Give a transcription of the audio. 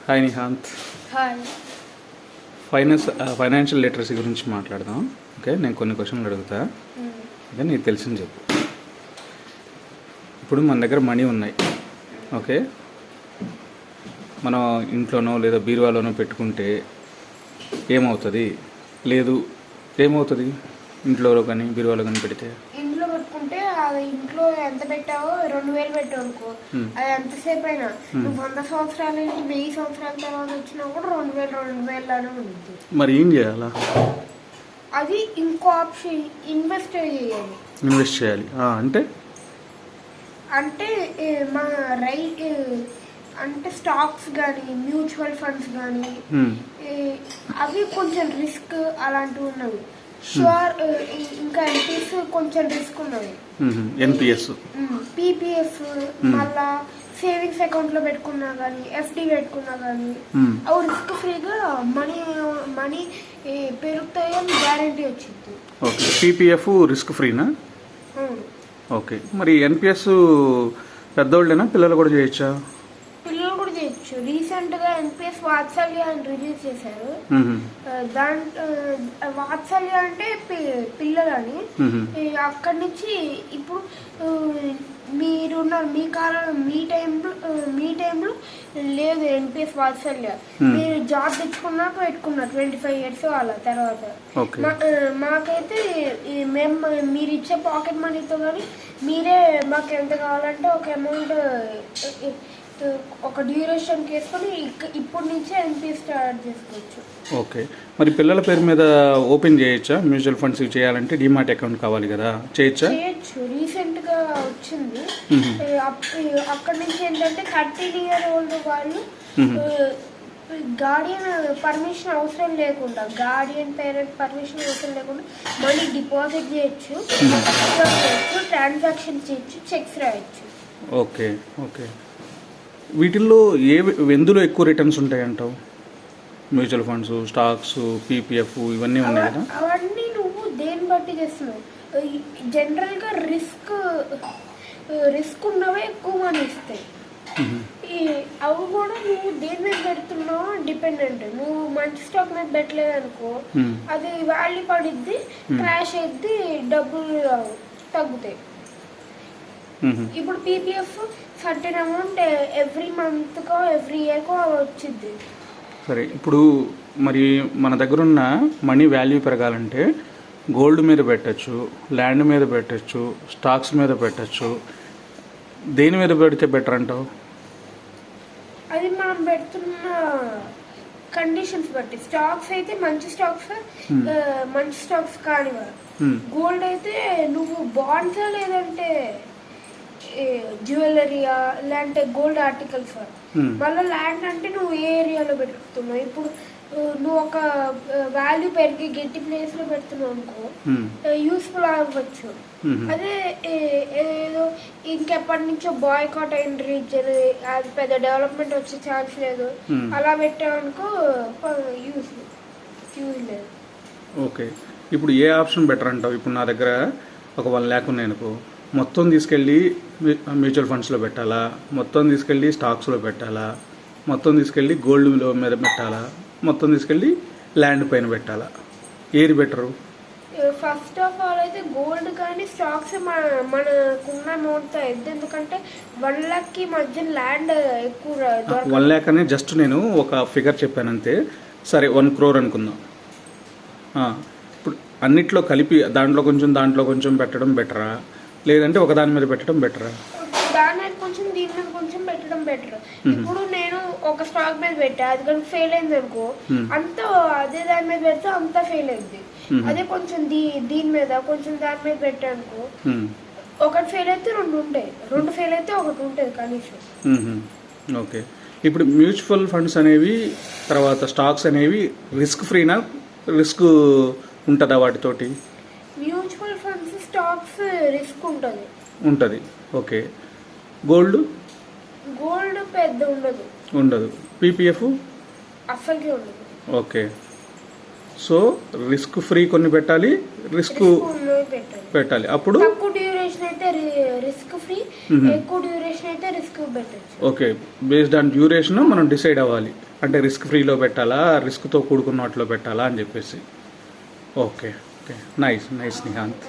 Hi Nihanth. Hi. Financial literacy గురించి మాట్లాడదాం. Okay, నేను కొన్ని క్వశ్చన్లు అడుగుతా. ఓకే, నీకు తెలిసింది చెప్పు. ఇప్పుడు మన దగ్గర మనీ ఉన్నాయి. ఓకే, మనం ఇంట్లోనో లేదా బీరువాలోనో పెట్టుకుంటే ఏమవుతుంది? లేదు ఏమవుతుంది? ఇంట్లో కానీ బీరువాలో కానీ పెడితే ఇంట్లో పెట్టుకుంటే అది ఇంట్లో ఎంత పెట్టావో 2000 పెట్టావు అనుకో, అది ఎంతసేపు అయినా నువ్వు 100 సంవత్సరాల నుంచి 1000 సంవత్సరాల తర్వాత వచ్చినా కూడా 2000 లానే ఉంటుంది. మరి ఏం చేయాలా? అది ఇంకో ఆప్షన్, ఇన్వెస్ట్ చేయాలి. ఇన్వెస్ట్ చేయాలి అంటే అంటే మా అంటే స్టాక్స్ కానీ మ్యూచువల్ ఫండ్స్ కానీ అవి కొంచెం రిస్క్ అలాంటివి ఉన్నవి. షూర్. ఇంకా ఎన్పిఎస్ కొంచెం రిస్క్ ఉన్నది. ఎన్పిఎస్, పీపీఎఫ్, మళ్ళా సేవింగ్స్ అకౌంట్ లో పెట్టుకున్నా కానీ ఎఫ్డి పెట్టుకున్నా కానీ అవి రిస్క్ ఫ్రీగా మనీ పెరుగుతాయని గ్యారంటీ వచ్చింది. ఓకే, పీపీఎఫ్ రిస్క్ ఫ్రీనా? ఓకే, మరి ఎన్పిఎస్ పెద్దోళ్ళేనా, పిల్లలు కూడా చేయొచ్చా? పిల్లలు కూడా చేయొచ్చు. రీసెంట్ గా ఎన్పిఎస్ వాత్సల్య అని రిలీజ్ చేశారు. దాంట్లో వాత్సల్య అంటే పిల్లలని అక్కడి నుంచి ఇప్పుడు మీరున్నారు, మీ కాలం మీ టైంలో లేదు ఎన్పిఎస్ వాత్సల్య. మీరు జాబ్ తెచ్చుకున్నాక పెట్టుకున్నారు 25 years అలా. తర్వాత మాకైతే మీరు ఇచ్చే పాకెట్ మనీతో కానీ మీరే మాకు ఎంత కావాలంటే ఒక అమౌంట్ ఒక డ్యూరేషన్ వేసుకొని ఇప్పటి నుంచే ఎన్పిఎస్ స్టార్ట్ చేసుకోవచ్చు. ఓకే, మరి పిల్లల పేరు మీద ఓపెన్ చేయొచ్చా? మ్యూచువల్ ఫండ్స్ చేయాలంటే డిమాట్ అకౌంట్ కావాలి కదా, చేయొచ్చు. రీసెంట్ గా వచ్చింది. అక్కడి నుంచి ఏంటంటే 13 year old వాళ్ళు గార్డియన్ పర్మిషన్ అవసరం లేకుండా, గార్డియన్ పేరెంట్ పర్మిషన్ అవసరం లేకుండా మనీ డిపాజిట్ చేయొచ్చు, ట్రాన్సాక్షన్ చేయొచ్చు, చెక్స్ రాయొచ్చు. ఓకే ఓకే, వీటిల్లో ఎందులో ఎక్కువ రిటర్న్స్ ఉంటాయంటావు? మ్యూచువల్ ఫండ్స్, స్టాక్స్, పీపీఎఫ్ ఇవన్నీ ఉన్నాయి కదా. అవన్నీ నువ్వు దేని బట్టి చేస్తున్నావు? జనరల్ గా రిస్క్ ఉన్నవే ఎక్కువ మనీ ఇస్తాయి. అవి కూడా నువ్వు దేని మీద పెడుతున్నావు డిపెండెంట్. నువ్వు మంచి స్టాక్ మీద పెట్టలేదు అనుకో, అది వాల్యూ పడిద్ది, క్రాష్ అయింది, డబ్బులు తగ్గుతాయి. ఇప్పుడు PPF certain amount every month కో ఎవ్రీ ఇయర్ కో వచ్చింది. సరే, ఇప్పుడు మరి మన దగ్గర ఉన్న మనీ వాల్యూ పెరగాలంటే గోల్డ్ మీద పెట్టచ్చు, ల్యాండ్ మీద పెట్టచ్చు, స్టాక్స్ మీద పెట్టచ్చు. దేని మీద పెడితే బెటర్ అంటావు? అది మనం పెడుతున్న కండిషన్స్ బట్టి. స్టాక్స్ అయితే మంచి స్టాక్స్ కానివా. గోల్డ్ అయితే నువ్వు బాండ్సా లేదంటే జ్యువెలరీయా లేదంటే గోల్డ్ ఆర్టికల్స్. మళ్ళీ ల్యాండ్ అంటే నువ్వు ఏ ఏరియాలో పెడుతున్నావు. ఇప్పుడు నువ్వు ఒక వాల్యూ పెరిగి గట్టి ప్లేస్ లో పెడుతున్నావు అనుకో, యూస్ఫుల్ అవ్వచ్చు. అదే ఏదో ఇంకెప్పటి నుంచో బాయ్కాట్ అయిన రీజన్, అది పెద్ద డెవలప్మెంట్ వచ్చే ఛాన్స్ లేదు, అలా పెట్టావనుకో యూజ్ లేదు. ఓకే, ఇప్పుడు ఏ ఆప్షన్ బెటర్ అంటావు? ఇప్పుడు నా దగ్గర ఒక 1 lakh ఉన్నాయి అనుకో, మొత్తం తీసుకెళ్ళి మ్యూచువల్ ఫండ్స్లో పెట్టాలా, మొత్తం తీసుకెళ్ళి స్టాక్స్లో పెట్టాలా, మొత్తం తీసుకెళ్ళి గోల్డ్ మీద పెట్టాలా, మొత్తం తీసుకెళ్ళి ల్యాండ్ పైన పెట్టాలా? ఏది బెటరు? ఫస్ట్ ఆఫ్ ఆల్ అయితే గోల్డ్ కానీ స్టాక్స్ మనకున్న అమౌంట్ అయితే, ఎందుకంటే 1 lakh మధ్య ల్యాండ్ ఎక్కువ. 1 lakh అని జస్ట్ నేను ఒక ఫిగర్ చెప్పాను అంతే. సరే, 1 crore అనుకుందాం. ఇప్పుడు అన్నిట్లో కలిపి దాంట్లో కొంచెం పెట్టడం బెటరా, లేదంటే ఒక దాని మీద పెట్టడం బెటరా? దాని మీద కొంచెం, దీని మీద కొంచెం పెట్టడం బెటర్. ఇప్పుడు నేను ఒక స్టాక్ మీద పెట్టా, అది కానీ ఫెయిల్ అయింది అనుకో, అంతా అదే దాని మీద పెడితే అంతా ఫెయిల్ అయింది. అదే కొంచెం దీని మీద కొంచెం దాని మీద పెట్టా అనుకో, ఒకటి ఫెయిల్ అయితే 2 ఉంటాయి, 2 ఫెయిల్ అయితే 1 ఉంటుంది కనీసం. ఓకే, ఇప్పుడు మ్యూచువల్ ఫండ్స్ అనేవి, తర్వాత స్టాక్స్ అనేవి రిస్క్ ఫ్రీనా, రిస్క్ ఉంటుందా వాటితోటి? మ్యూచువల్ ఫండ్స్, స్టాక్స్ రిస్క్ ఉంటుంది. ఓకే, గోల్డ్ పెద్ద ఉండదు. పీపీఎఫ్ అసలుకే ఉండదు. ఓకే, సో రిస్క్ ఫ్రీ కొన్ని పెట్టాలి, రిస్క్ పెట్టాలి. అప్పుడు తక్కువ డ్యూరేషన్ అయితే రిస్క్ ఫ్రీ, ఎక్కువ డ్యూరేషన్ అయితే రిస్క్ పెట్టచ్చు. ఓకే, బేస్డ్ ఆన్ డ్యూరేషన్ మనం డిసైడ్ అవ్వాలి, అంటే రిస్క్ ఫ్రీలో పెట్టాలా రిస్క్తో కూడుకున్న వాటిలో పెట్టాలా అని చెప్పేసి. Okay okay, nice Nihanth.